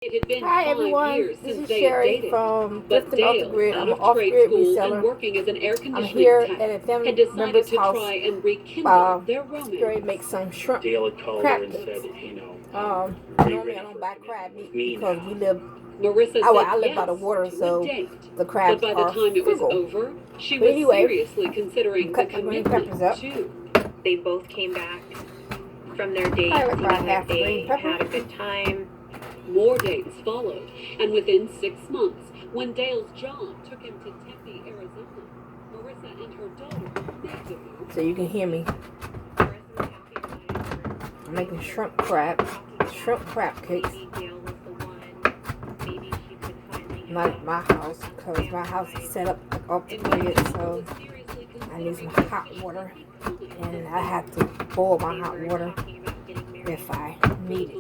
It had been Hi 5 everyone, years this since is they had Sherry dated, from Thrift but and Off the Dale, Grid. out I'm an of trade off-grid school and reseller. working as an air I'm conditioning here tech, at a had family decided member's to house. try and rekindle their Sherry romance. makes some shrimp Dale had called crab her and cakes. said, "Are you Normally I ready don't for a buy crab commitment meat with me because now?" we live. Marissa I said live by yes the water, to a so date, the but crabs by the are time it was frugal. over, she But was anyway, seriously I'm considering the cutting my green peppers commitment up. too. They both came back from their dates, I like about that half a green they pepper. had a good time. More dates followed, and within 6 months, when Dale's job took him to Tempe, Arizona, Marissa and her daughter made the move. So you can hear me. I'm making shrimp crab cakes. Not at my house, because my house is set up off the grid, so I need some hot water, and I have to boil my hot water if I need it.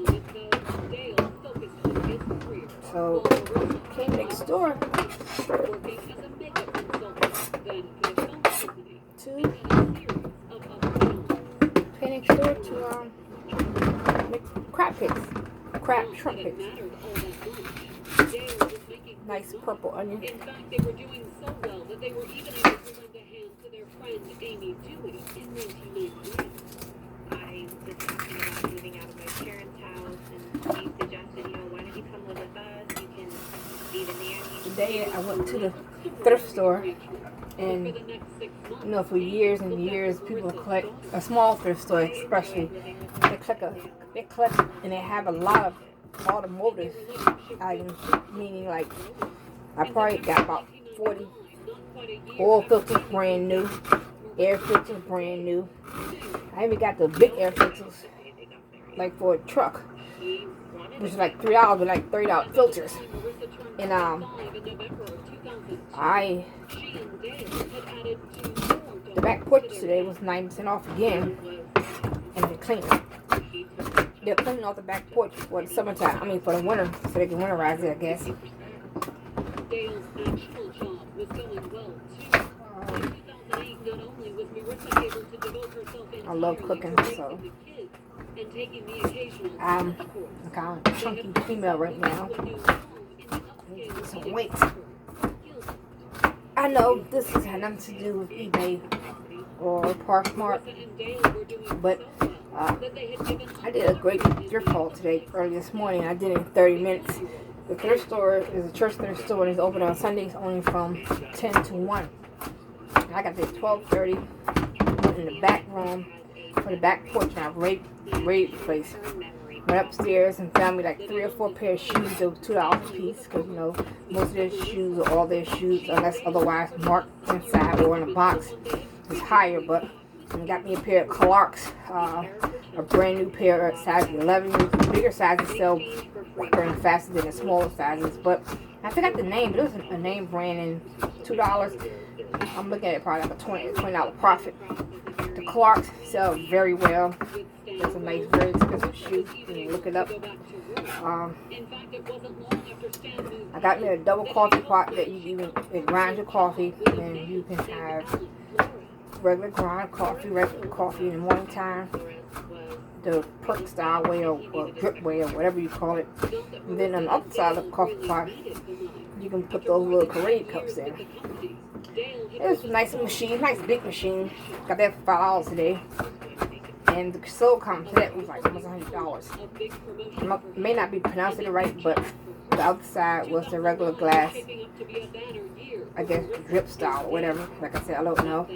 So, came next door to make crab cakes, shrimp cakes. Nice purple onion. In fact, they were doing so well that they were even able to lend a hand to their friend Amy Dewey in 1998. I was talking about moving out of my parents' house, and she suggested, why don't you come live with us? You can be the nanny. Today I went to the thrift store, and for years and years, people collect a small thrift store, especially they collect and they have a lot of automotive items, meaning like I probably got about 40 oil filters brand new, air filters brand new. I even got the big air filters, like for a truck, which is like $3, but like $30 filters. And the back porch today was 9% off again, and they're cleaning off the back porch for the summertime. For the winter, so they can winterize it, I guess. Dale's actual job was going well too. In 2008, not only was Marissa able to devote herself I love entirely cooking, to raising so the kids and taking the occasional I'm tennis course. kind of chunky female right now. I need to get some weight. I know this has had nothing to do with eBay or Parkmart, but I did a great thrift haul today, early this morning. I did it in 30 minutes. The thrift store is a church thrift store, and it's open on Sundays only from 10 to 1. And I got there at 12:30. Went in the back room for the back porch, and I raided the place. Went upstairs and found me like 3 or 4 pair of shoes. They were $2 a piece, because most of their shoes or all their shoes, unless otherwise marked inside or in a box, is higher. But I got me a pair of Clarks, a brand new pair at size 11. Bigger sizes sell quicker and faster than the smaller sizes, but I forgot the name, but it was a name brand, and $2. I'm looking at it probably like a $20 profit. The Clarks sell very well. It's a nice, very expensive shoe. You can look it up. I got me a double coffee pot that it grinds your coffee, and you can have regular coffee in the morning time, the perk style way or drip way or whatever you call it. And then on the other side of the coffee pot, you can put those little Korean cups in. It's a nice machine, nice big machine. Got that for $5 today. And the silicone set was like almost $100. I may not be pronouncing it right, but the other side was the regular glass, I guess drip style or whatever. Like I said, I don't know.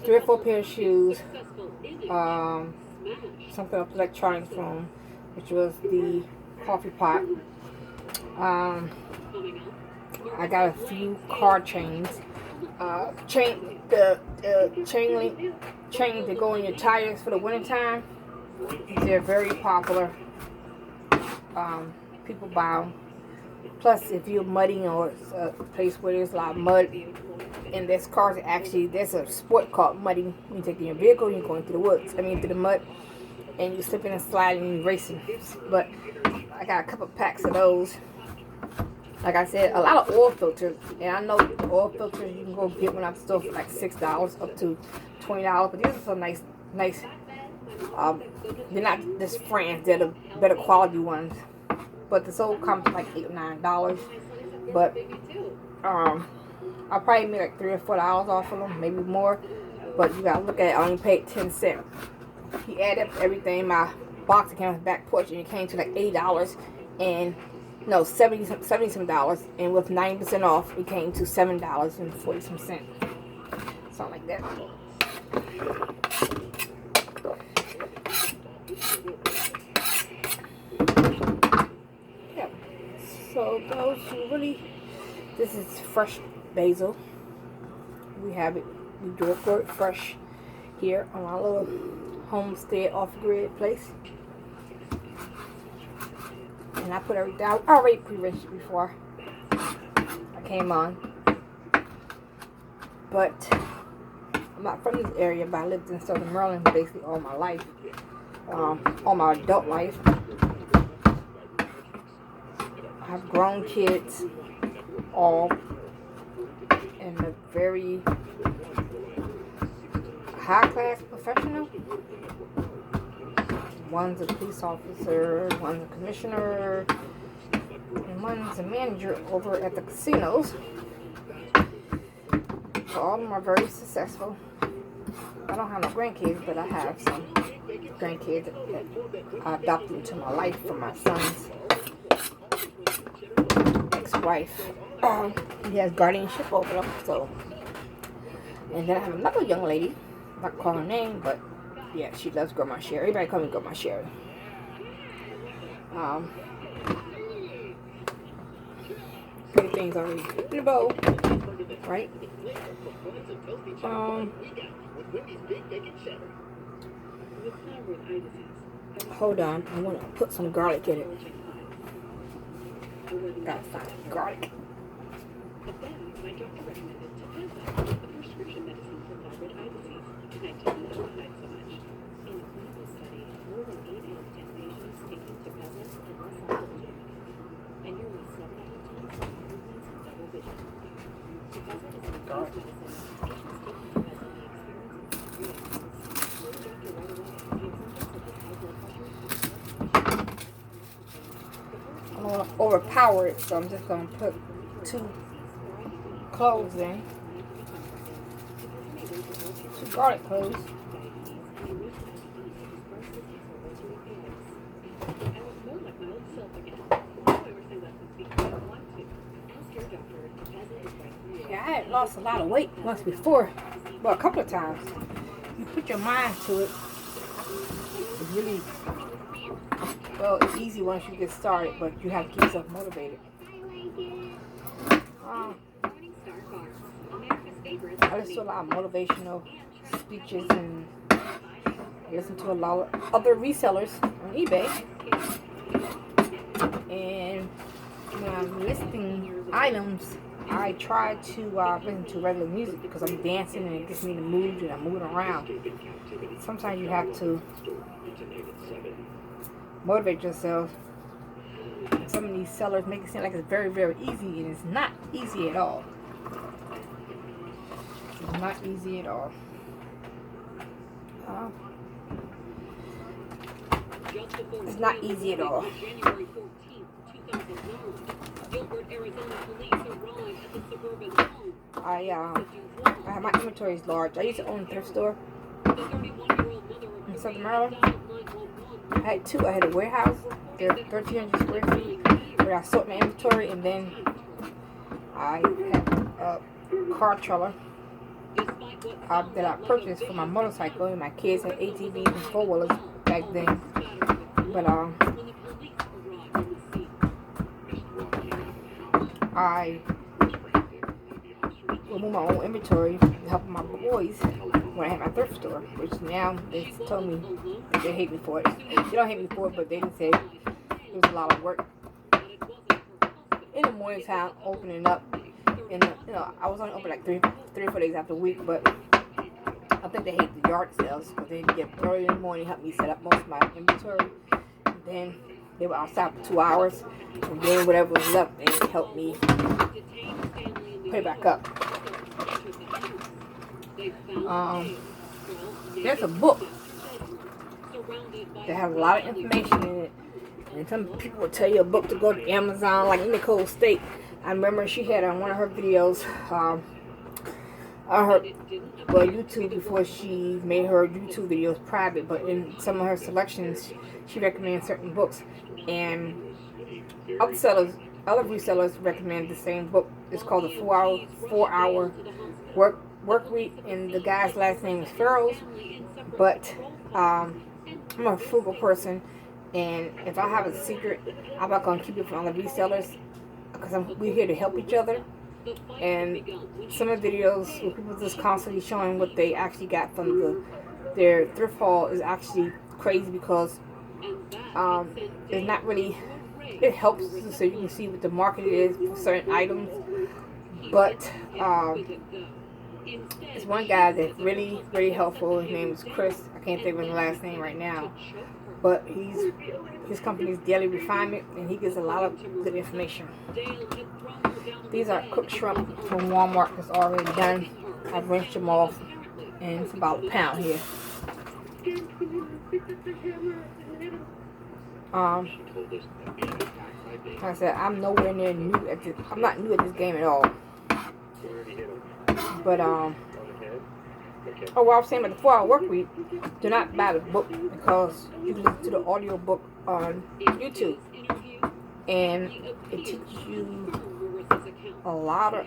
3 or 4 pair of shoes, something of electronics from, which was the coffee pot. I got a few car chains. The chains that go in your tires for the wintertime. They're very popular. People buy them. Plus, if you're mudding or it's a place where there's a lot of mud, and there's cars that there's a sport called mudding. You take in your vehicle, you're going through the woods, through the mud, and you're slipping and sliding and racing. But I got a couple packs of those. Like I said, a lot of oil filters, and I know the oil filters you can go get one at the store for like $6 up to $20, but these are some nice nice. They're not just friends, they're the better quality ones. But the soap comes like $8 or $9. But I probably made like $3 or $4 off of them, maybe more. But you gotta look at it, I only paid 10 cents. He added up everything. My box came on his back porch and it came to like $80 and no, $70 some dollars, and with 90% off it came to $7.40 some cents. Something like that. Yeah. So those really, this is fresh basil. We have it, we do it for it fresh here on our little homestead off-grid place. And I put everything, I already pre-rinsed it before I came on. But I'm not from this area, but I lived in Southern Maryland basically all my life. All my adult life. I have grown kids, all in a very high-class professional. One's a police officer, one's a commissioner, and one's a manager over at the casinos. So all of them are very successful. I don't have no grandkids, but I have some grandkids that I adopted into my life from my son's ex-wife. He has guardianship over them. So, and then I have another young lady. I'm not calling her name, but yeah, she loves Grandma Sherry. Everybody call me Grandma Sherry. Pretty things already in the bowl, right? Hold on, I want to put some garlic in it. Gotta find garlic. I don't want to overpower it, so I'm just going to put 2 cloves in. 2 garlic cloves. Yeah, I had lost a lot of weight once before. Well, a couple of times. You put your mind to it. It's really, well, it's easy once you get started, but you have to keep yourself motivated. I listen to a lot of motivational speeches and I listen to a lot of other resellers on eBay. And when I'm listing items, I try to listen to regular music because I'm dancing and it gets me in the mood and I'm moving around. Sometimes you have to motivate yourself. Some of these sellers make it seem like it's very, very easy, and it's not easy at all. It's not easy at all. It's not easy at all. My inventory is large. I used to own a thrift store in Southern Maryland. I had 2. I had a warehouse. They're 1,300 square feet where I sort my inventory, and then I had a car trailer that I purchased for my motorcycle. And my kids had ATVs and 4-wheelers back then. But I will move my own inventory to help my boys when I had my thrift store, which now they told me that they hate me for it. They don't hate me for it, but they didn't say it was a lot of work. In the morning time, opening up, and I was only open like 3 or 4 days after a week, but I think they hate the yard sales because they get early in the morning, help me set up most of my inventory, and then they were outside for 2 hours, and then whatever was left, they helped me put it back up. There's a book that have a lot of information in it. And some people will tell you a book to go to Amazon, like Nicole State. I remember she had on one of her videos, on her YouTube before she made her YouTube videos private, but in some of her selections, she recommends certain books. And other resellers recommend the same book. It's called the 4-Hour Work Week, and the guy's last name is Farrells. But I'm a frugal person, and if I have a secret, I'm not gonna keep it from other resellers because we're here to help each other. And some of the videos where people just constantly showing what they actually got from their thrift haul is actually crazy because it's not really. It helps so you can see what the market is for certain items, but there's one guy that's really, really helpful. His name is Chris. I can't think of his last name right now, but his company is Daily Refinement, and he gives a lot of good information. These are cooked shrimp from Walmart that's already done. I've rinsed them off, and it's about a pound here. Like I said, I'm nowhere near new at this. I'm not new at this game at all. But what I was saying about the 4-Hour Work Week, do not buy the book because you can listen to the audio book on YouTube, and it teaches you a lot of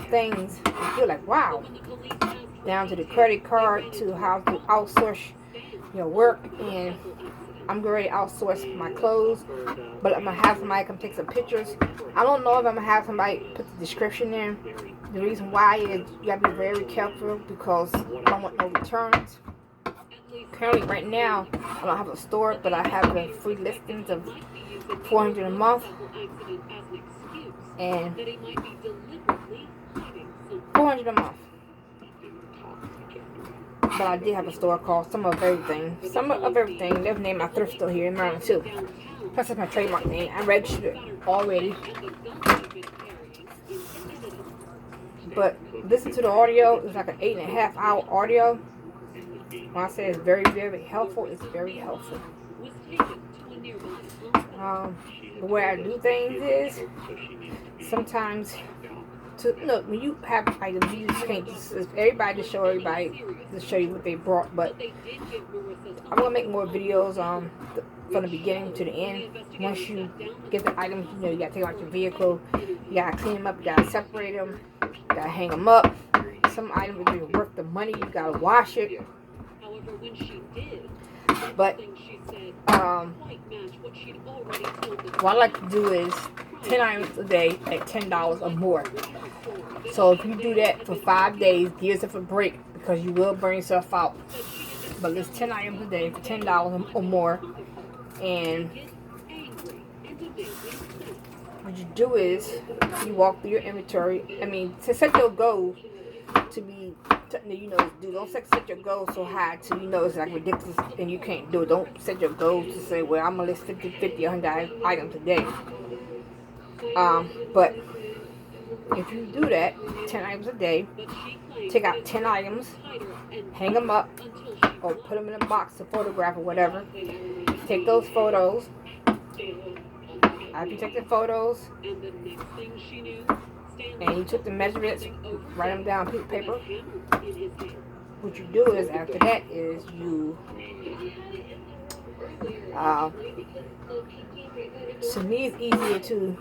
things. You're like, wow, down to the credit card, to how to outsource your work. And I'm going to outsource my clothes, but I'm going to have somebody come take some pictures. I don't know if I'm going to have somebody put the description in. The reason why is you got to be very careful because I don't want no returns. Currently, right now, I don't have a store, but I have the free listings of $400 a month. And $400 a month. But I did have a store called Some of Everything. Some of Everything. They've named my thrift store here in Maryland too. Plus it's my trademark name. I registered it already. But listen to the audio. It's like an 8.5 hour audio. When I say it's very, very helpful, it's very helpful. The way I do things is sometimes when you have items, you just can't everybody to show you what they brought. But I'm gonna make more videos from the beginning to the end. Once you get the items, you gotta take them out your vehicle, you gotta clean them up, you gotta separate them, you gotta hang them up. Some items are even worth the money, you gotta wash it. But what I like to do is 10 items a day at $10 or more. So if you do that for 5 days, give yourself a break because you will burn yourself out. But it's 10 items a day for $10 or more. And what you do is you walk through your inventory. I mean, to set your goals to be, don't set your goals so high to it's like ridiculous and you can't do it. Don't set your goals to say, well, I'm gonna list 50, 100 items a day. But if you do that, 10 items a day, take out 10 items, hang them up, or put them in a box to photograph or whatever. Take those photos. After you take the photos, and you took the measurements, write them down on a piece of paper. What you do is after that is you to me it's easier to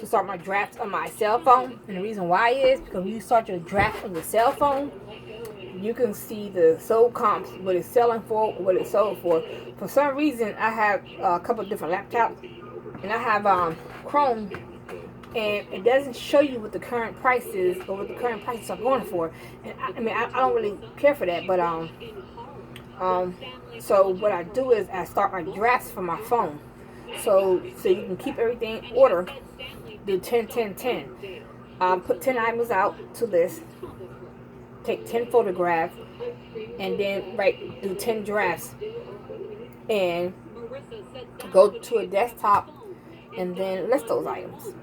start my drafts on my cell phone, and the reason why is because when you start your draft on your cell phone, you can see the sold comps, what it's selling for, what it's sold for. For some reason, I have a couple of different laptops, and I have Chrome, and it doesn't show you what the current price is or what the current prices are going for. And I don't really care for that, but so what I do is I start my drafts from my phone, so you can keep everything in order. Do 10, 10, 10. Put 10 items out to list. Take 10 photographs, and then do 10 drafts, and go to a desktop, and then list those items.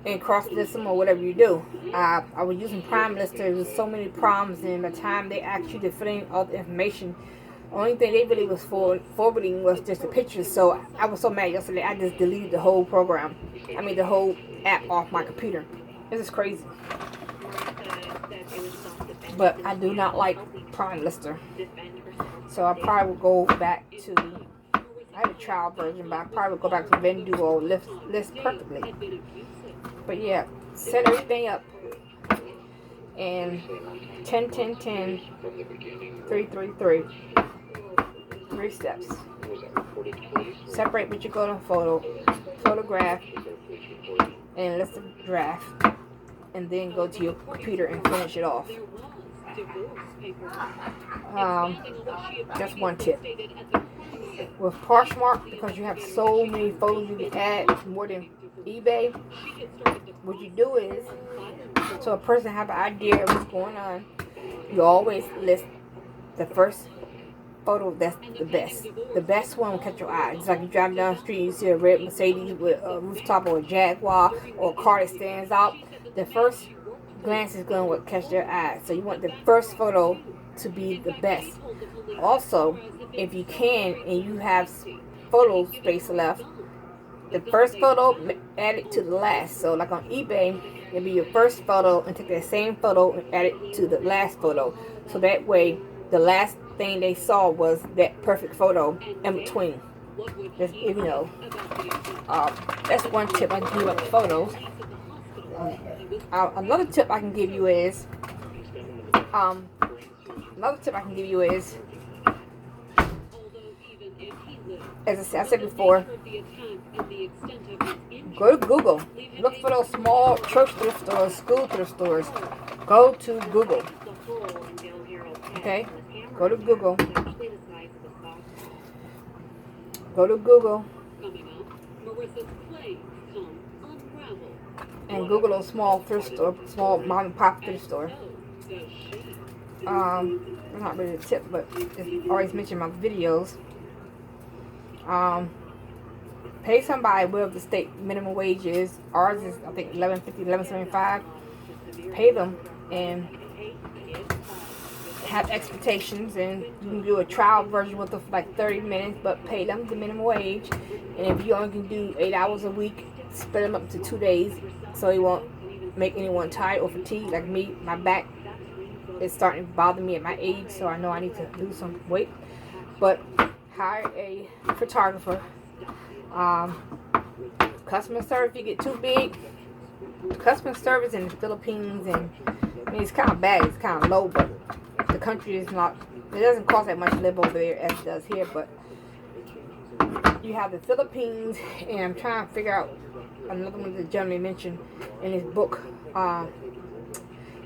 and cross-list them or whatever you do. I was using Prime Lister. There was so many problems, and by the time they asked you to fill in all the information, the only thing they really was forwarding was just the pictures. So I was so mad yesterday, I just deleted the whole program. I mean, the whole app off my computer. This is crazy. But I do not like Prime Lister. So I probably will go back to, I have a trial version, but I probably will go back to Vendu or List Perfectly. But yeah, set everything up. And 10, 10, 10, 3, 3, 3. 3 steps. Separate what you go to photograph, and list the draft, and then go to your computer and finish it off. That's one tip. With Poshmark, because you have so many photos you can add, more than eBay, what you do is, so a person have an idea of what's going on, you always list the first photo that's the best. The best one will catch your eye. It's like you drive down the street, you see a red Mercedes with a rooftop or a Jaguar or a car that stands out. The first glance is going to catch their eye. So you want the first photo to be the best. Also, if you can and you have photo space left, the first photo, add it to the last. So like on eBay, it'll be your first photo and take that same photo and add it to the last photo. So that way, the last thing they saw was that perfect photo in between. Just, you know, that's one tip I can give you about the photos. Another tip I can give you is, as I said before, go to Google. Look for those small church thrift stores, school thrift stores. Go to Google. Okay? Go to Google. Go to Google. And Google those small thrift store, small mom and pop thrift store. Not really a tip, but it's always mentioned in my videos. Pay somebody whatever the state minimum wage is. Ours is, I think, $11.50, $11.75. Pay them and have expectations, and you can do a trial version with them for like 30 minutes, but pay them the minimum wage. And if you only can do 8 hours a week, split them up to 2 days so you won't make anyone tired or fatigued. Like me, my back is starting to bother me at my age, so I know I need to lose some weight. But hire a photographer. Customer service, if you get too big, customer service in the Philippines, and I mean, it's kind of bad, it's kind of low, but the country is not, it doesn't cost that much to live over there as it does here. But you have the Philippines, and I'm trying to figure out another one that Jeremy mentioned in his book.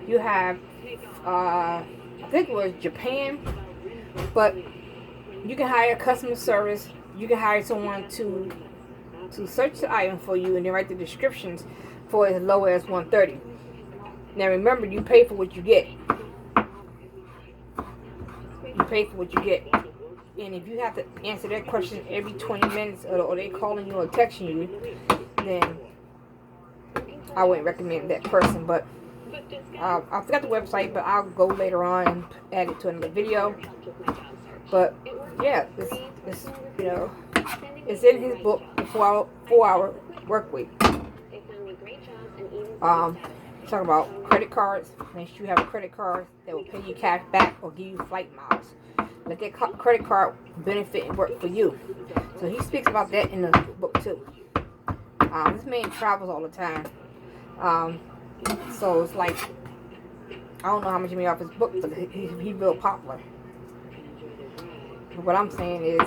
You have, I think it was Japan, but you can hire customer service. You can hire someone to search the item for you and then write the descriptions for as low as $130. Now remember, you pay for what you get. You pay for what you get. And if you have to answer that question every 20 minutes or they calling you or texting you, then I wouldn't recommend that person. But I forgot the website, but I'll go later on and add it to another video. But yeah, this you know, it's in his book, the 4-hour work week. Talk about credit cards. Make sure you have a credit card that will pay you cash back or give you flight miles. Let that credit card benefit and work for you. So he speaks about that in the book too. This man travels all the time. So it's like, I don't know how much he made off his book, but he's real popular. But what I'm saying is,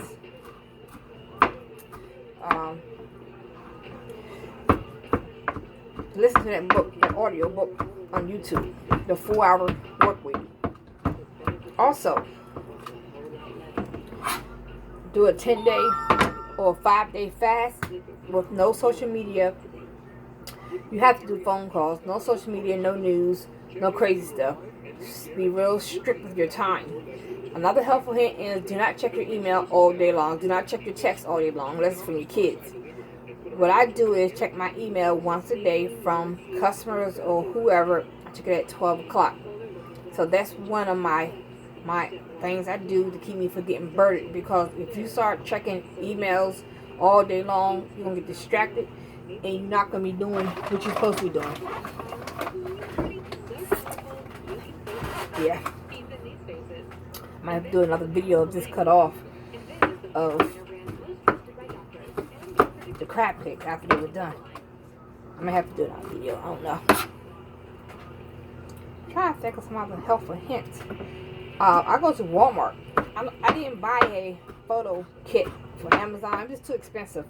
listen to that book, that audio book on YouTube, the 4-hour work week. Also, do a 10-day or 5-day fast with no social media. You have to do phone calls, no social media, no news, no crazy stuff. Just be real strict with your time. Another helpful hint is, do not check your email all day long. Do not check your text all day long, unless it's from your kids. what I do is check my email once a day from customers or whoever. I check it at 12 o'clock. So that's one of my things I do to keep me from getting burned. Because if you start checking emails all day long, you're going to get distracted and you're not going to be doing what you're supposed to be doing. Yeah. I might have to do another video of this cut off of the crab cake after they were done. I may have to do another video. I don't know. I'm trying to think of some other helpful hints. I go to Walmart. I didn't buy a photo kit for Amazon. It's just too expensive.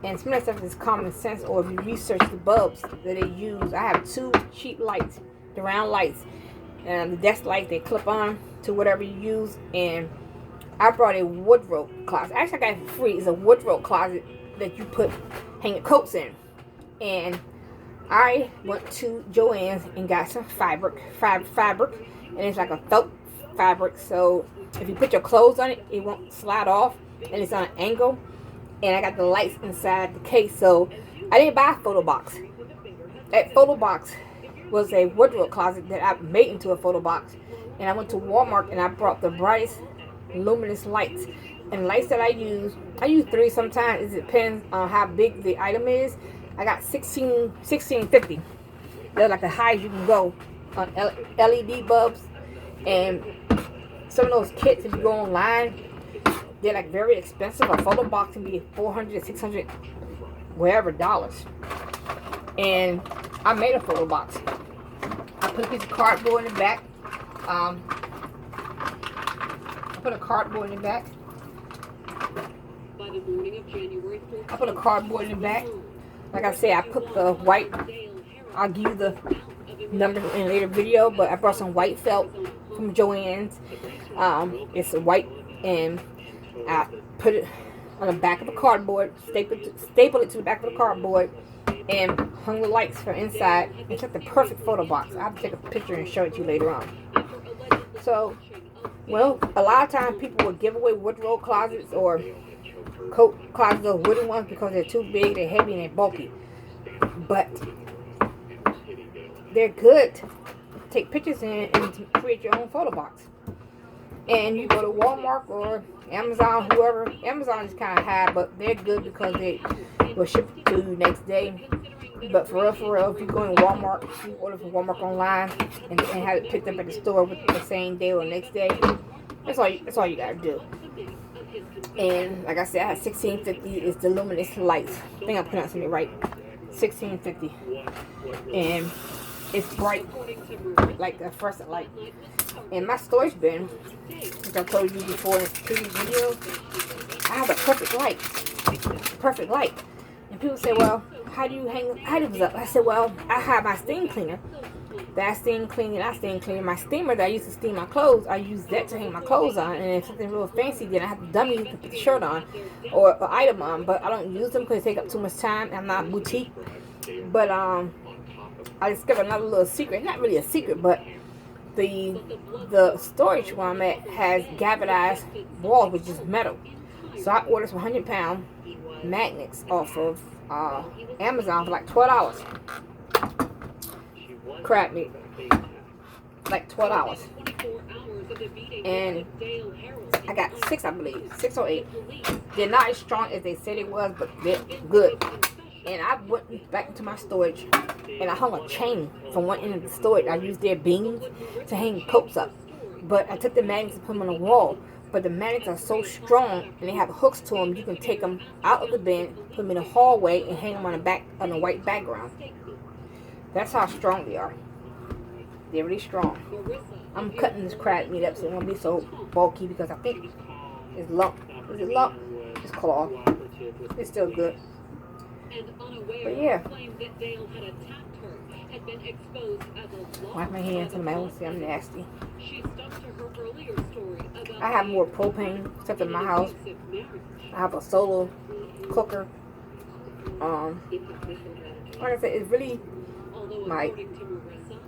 And some of that stuff is common sense, or if you research the bulbs that they use. I have 2 cheap lights, the round lights, and the desk lights they clip on to whatever you use. And I brought a wardrobe closet. Actually, I got it for free. It's a wardrobe closet that you put hanging coats in. And I went to Joann's and got some fabric, and it's like a felt fabric. So if you put your clothes on it, it won't slide off, and it's on an angle. And I got the lights inside the case. So I didn't buy a photo box. That photo box was a wardrobe closet that I made into a photo box. And I went to Walmart and I brought the brightest luminous lights. And lights that I use 3 sometimes. It depends on how big the item is. I got 1650. They're like the highest you can go on LED bulbs. And some of those kits, if you go online, they're like very expensive. A photo box can be $400, $600, wherever dollars. And I made a photo box. I put a piece of cardboard in the back. I put a cardboard in the back. I put a cardboard in the back. Like I said, I put the white. I'll give you the numbers in a later video, but I brought some white felt from Joann's. It's a white, and I put it on the back of a cardboard, stapled it to the back of the cardboard, and hung the lights from inside. It's like the perfect photo box. I'll have to take a picture and show it to you later on. So, well, a lot of times people will give away wardrobe closets or coat closets or wooden ones because they're too big, they're heavy, and they're bulky. But they're good to take pictures in and to create your own photo box. And you go to Walmart or Amazon, whoever. Amazon is kind of high, but they're good because they will ship it to you next day. But for real, if you go in Walmart, you order from Walmart online and have it picked up at the store with the same day or next day. That's all you gotta do. And like I said, I have 1650 is the luminous lights. I think I'm pronouncing it right. 1650, and it's bright like a fluorescent light. And my storage bin, which I told you before in the previous video, I have a perfect light. And people say, well, how do you hang items up? I said, well, I have my steam cleaner. That steam cleaner. My steamer that I used to steam my clothes, I use that to hang my clothes on. And if something real fancy, then I have to dummy to put the shirt on or an item on. But I don't use them because they take up too much time. I'm not boutique. But I discovered another little secret. Not really a secret, but the storage where I'm at has galvanized walls, which is metal. So I ordered some 100-pound magnets off of Amazon for like $12. Crab meat, like $12. And I got 6, I believe, 6 or 8. They're not as strong as they said it was, but they're good. And I went back into my storage and I hung a chain from one end of the storage. I used their beams to hang coats up. But I took the magnets and put them on the wall. But the magnets are so strong and they have hooks to them, you can take them out of the bin, put them in the hallway, and hang them on a white background. That's how strong they are. They're really strong. I'm cutting this crab meat up so it won't be so bulky because I think it's lump. Is it lump? It's claw. It's still good. But yeah. Wipe my hands and my own say I'm nasty. I have more propane stuff in my house. I have a solo cooker. Like I said, it's really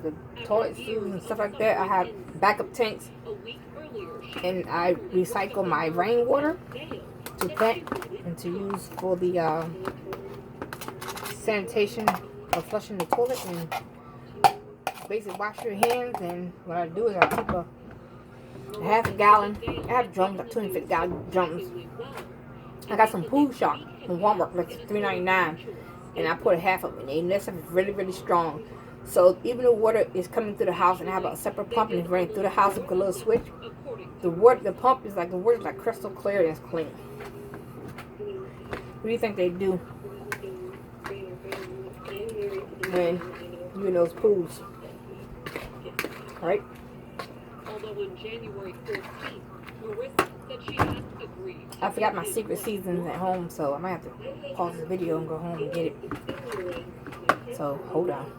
the toilet seats and stuff like that. I have backup tanks, and I recycle my rainwater to plant and to use for the sanitation of flushing the toilet and basically wash your hands. And what I do is I keep a half a gallon. I have drums, like 250-gallon drums. I got some pool shock from Walmart, like $3.99, and I put a half of it in there. And that stuff is really, really strong. So even the water is coming through the house, and I have a separate pump and it's running through the house with a little switch. The pump is like, the water is like crystal clear and it's clean. What do you think they do when you're in those pools? Right? Although on January 14th, Marissa said she hadn't agreed. I forgot my secret seasons at home, so I might have to pause this video and go home and get it. So hold on.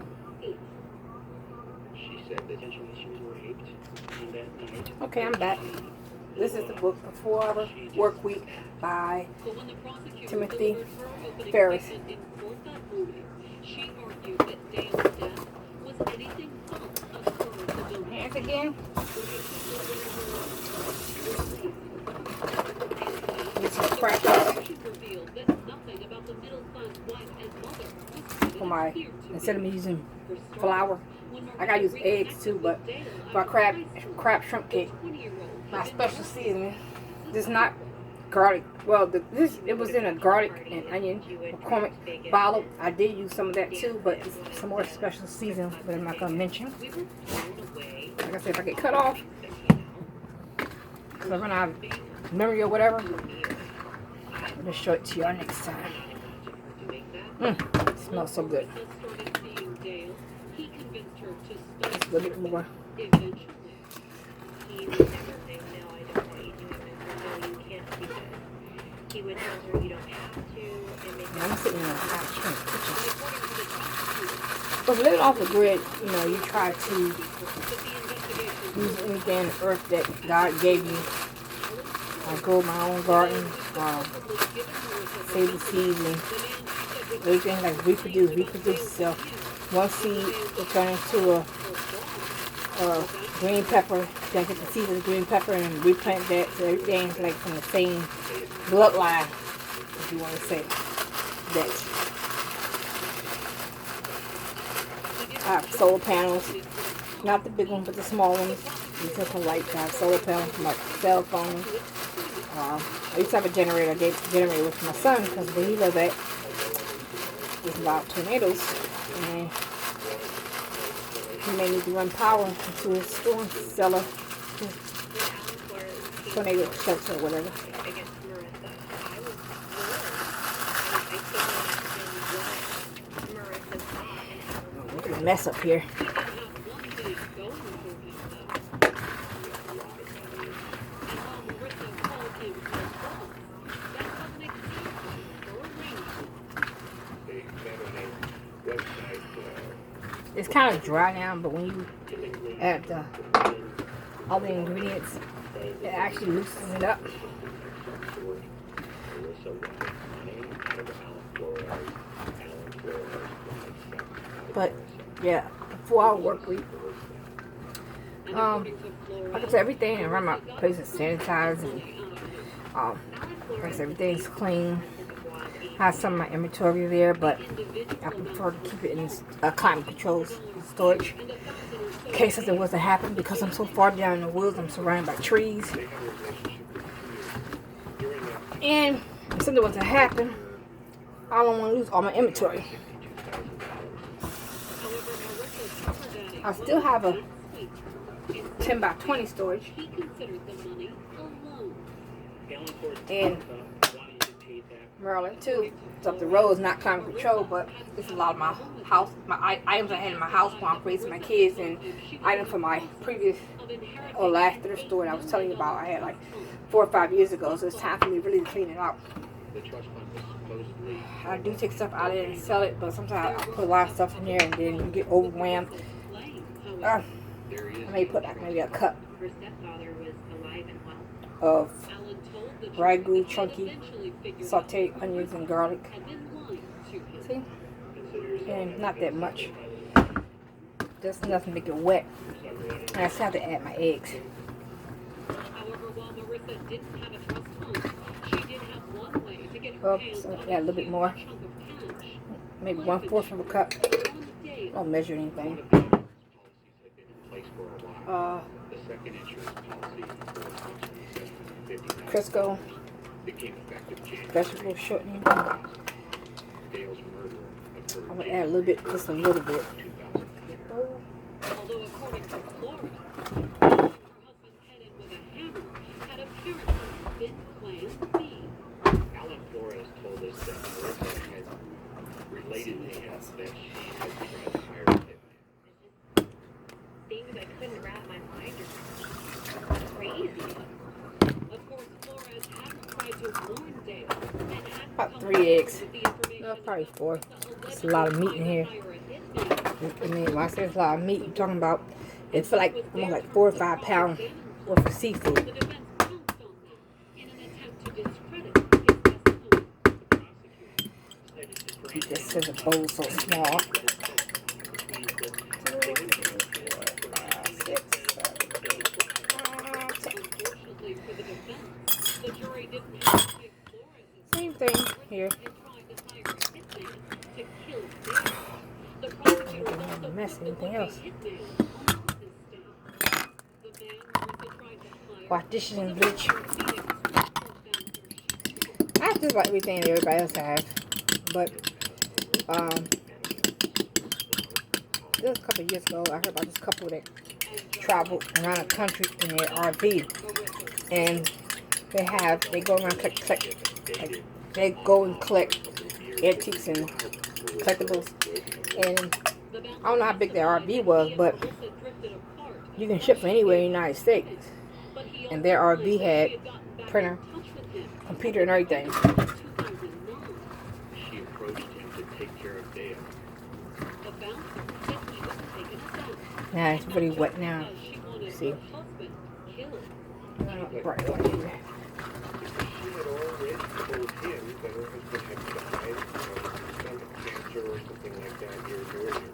She said that she was raped on that night. Okay, I'm back. This is the book, The 4-Hour Work Week by But when the prosecutor Timothy delivered her opening Ferris. statement in court that morning, she argued that Dale's death was anything but a coercive illness. Hands again. This is practice She revealed that nothing about the middle-class wife and mother for my, appeared to instead of me using be her flour, When I gotta use eggs too, but for crab shrimp cake, 20-year-old my special seasoning, this is not garlic. Well, it was in a garlic and onion McCormick bottle. I did use some of that too, but it's some more special seasoning that I'm not gonna mention. Like I said, if I get cut off, because I run out of memory or whatever, I'll just show it to y'all next time. It smells so good. Just a little bit more. He would never say, no, I don't want you doing this, or no, you can't do this. He would tell her, you don't have to, and make I'm sitting in a hot shrimp kitchen. But living off the grid, you know, you try to use anything on the earth that God gave you. I grow my own garden, save the seeds, and everything like reproduce itself. One seed will turn into a green pepper, then get the seeds of the green pepper and replant that, so everything's like from the same bloodline, if you want to say that. I have solar panels, not the big ones, but the small ones. Until some lights, I have solar panels for my cell phone. I used to have a generator. I gave the generator with my son because where he lives at, there's a lot of tornadoes, and he may need to run power into his storm cellar, tornado shelter or whatever. against Marissa. I was floored. I couldn't imagine what Marissa thought and how Look at the mess up here. It's kind of dry now, but when you add all the ingredients, it actually loosens it up. But yeah, 4-hour work week. Like I said, everything around my place is sanitized, and like I said, everything's clean. I have some of my inventory there, but I prefer to keep it in climate control storage in case something was to happen, because I'm so far down in the woods. I'm surrounded by trees, and if something was to happen, I don't want to lose all my inventory. I still have a 10 by 20 storage, and Maryland too. It's up the road. It's not climate control, but it's a lot of my house, my items I had in my house while I'm raising my kids, and items from my previous or last thrift store that I was telling you about. I had like 4 or 5 years ago, so it's time for me really to clean it up. I do take stuff out of there and sell it, but sometimes I put a lot of stuff in there and then you get overwhelmed. I may put like maybe a cup of ragu, chunky, sauteed onions and garlic. See? And not that much. Just nothing to get wet. And I still have to add my eggs. Oops, so add a little bit more. maybe 1/4 of a cup. On Dale, Don't measure anything. Policies had been in place for a while. The second insurance policy for approximately $750,000 Crisco, became effective January vegetable shortening. Dale's murder occurred I'm gonna add a little bit, just a little bit. 2004. although according to Flora, her husband headed with a hammer had apparently been Plan B. Alan Flores told us that Marissa had related to him that she had tried to hire a hitman. Things I couldn't wrap my mind around. Crazy. Of course, Flores hadn't tried to warn Dale and hadn't About come 3 eggs. with the information No, probably 4. that It's a lot of meat in here. hire a hitman. I mean, when I say it's a lot of meat, I'm talking about it's like almost like 4 or 5 pounds worth of seafood. The defense pounced on that in an attempt to discredit his testimony. This says a bowl so small. 10. Unfortunately for the defense, the jury didn't have to take Flores' Same thing here. in trying to hire a hitman to kill Dale. The prosecutor also Mess put the anything would-be else. hitman on witness stand. The man Marissa tried to hire Wash dishes and was a bleach. former Phoenix School bouncer. I have just about everything that everybody else has. But this was a couple of years ago. I heard about this couple that traveled around the country in their RV, and they go around collect like they go and collect antiques and collectibles. And I don't know how big their RV was, but you can ship from anywhere in the United States. And their RV had printer, computer, and everything. She approached him to take care of Dale. Now it's really wet now. See? Right over here. She had already told him that her husband had died of stomach cancer or something like that years earlier.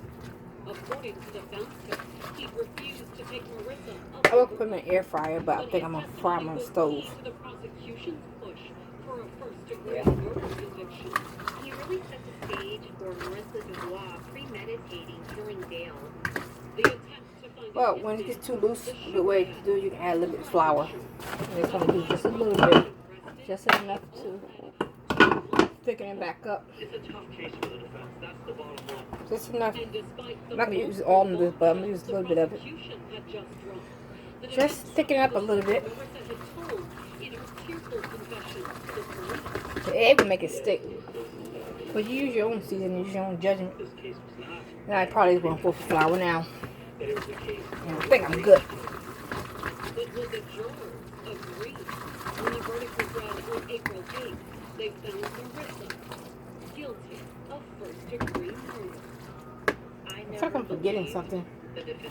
According to the bouncer, he refused to take Marissa I will put them in the air fryer, but I think I'm gonna fry them on the stove. to the prosecution's push for a first-degree Yeah. murder conviction. He really set the stage for Marissa Dubois premeditating killing Dale. The attempt to find Well, when it gets too loose, a good way to do it, you can add a little bit of flour. And it's gonna do just a little bit, just enough to thicken it back up. It's a tough case for the defense. That's the bottom line. Just enough. and despite the I'm not gonna use all of this, but I'm gonna use a little bit of it. prosecution had just dropped, the Just defense thicken it up a little bit. Marissa had told in her tearful confession to police. The egg will make it stick. But you use your own seasoning, use your own judgment. This case was not. Now I probably want for flour now. That it was a case. And I think I'm good. But when the jurors agreed, when the verdict was read on April 8th, they found Marissa guilty of first-degree murder. I I feel like never I'm forgetting believed something. the defense